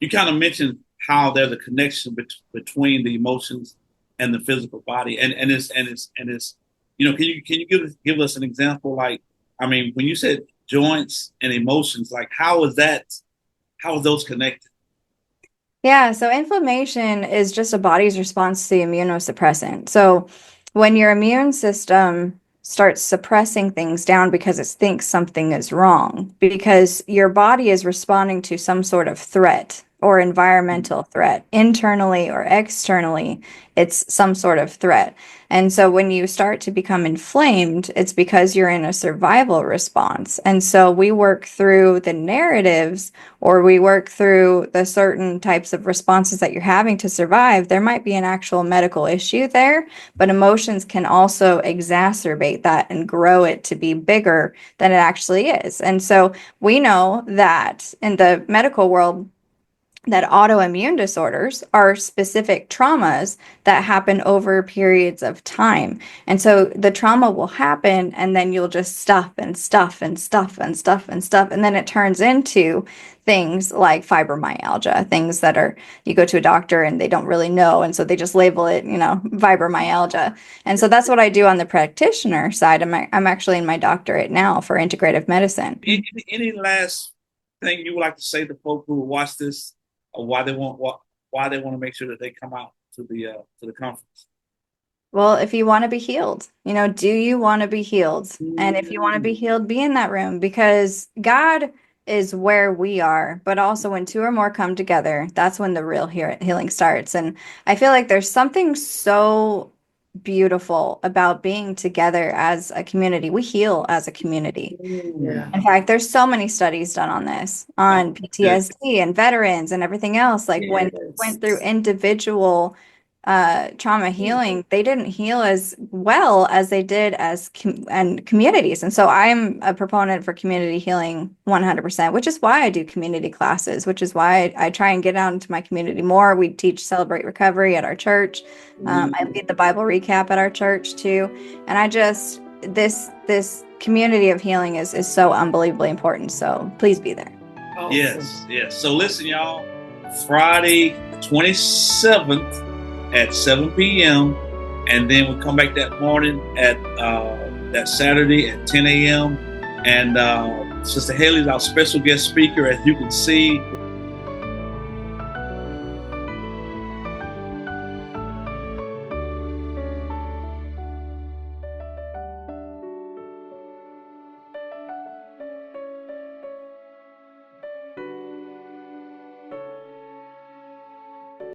you kind of mentioned how there's a connection between the emotions and the physical body, and it's can you give us an example? Like, I mean, when you said joints and emotions, like how is those connected? Yeah, so inflammation is just a body's response to the immunosuppressant. So when your immune system starts suppressing things down because it thinks something is wrong, because your body is responding to some sort of threat or environmental threat, internally or externally, it's some sort of threat. And so when you start to become inflamed, it's because you're in a survival response. And so we work through the narratives or we work through the certain types of responses that you're having to survive. There might be an actual medical issue there, but emotions can also exacerbate that and grow it to be bigger than it actually is. And so we know that in the medical world, that autoimmune disorders are specific traumas that happen over periods of time. And so the trauma will happen, and then you'll just stuff and stuff and stuff and stuff and stuff. And then it turns into things like fibromyalgia, things that are, you go to a doctor and they don't really know. And so they just label it, fibromyalgia. And so that's what I do on the practitioner side. I'm actually in my doctorate now for integrative medicine. Any last thing you would like to say to folks who will watch this, or why they want to make sure that they come out to the conference? Well, if you want to be healed, do you want to be healed? And if you want to be Mm. healed, be in that room because God is where we are. But also, when two or more come together, that's when the real healing starts. And I feel like there's something so beautiful about being together as a community. We heal as a community. Yeah. In fact, there's so many studies done on this, on Good. PTSD and veterans and everything else. Like when they Yes. went through individual trauma healing, they didn't heal as well as they did as and communities. And so I'm a proponent for community healing 100%, which is why I do community classes, which is why I try and get out into my community more. We teach Celebrate Recovery at our church. I lead the Bible recap at our church too. And I just this community of healing is so unbelievably important. So please be there. Awesome. Yes, yes. So listen, y'all, Friday 27th at 7 p.m. And then we'll come back that morning at that Saturday at 10 a.m. And Sister Haley's our special guest speaker, as you can see.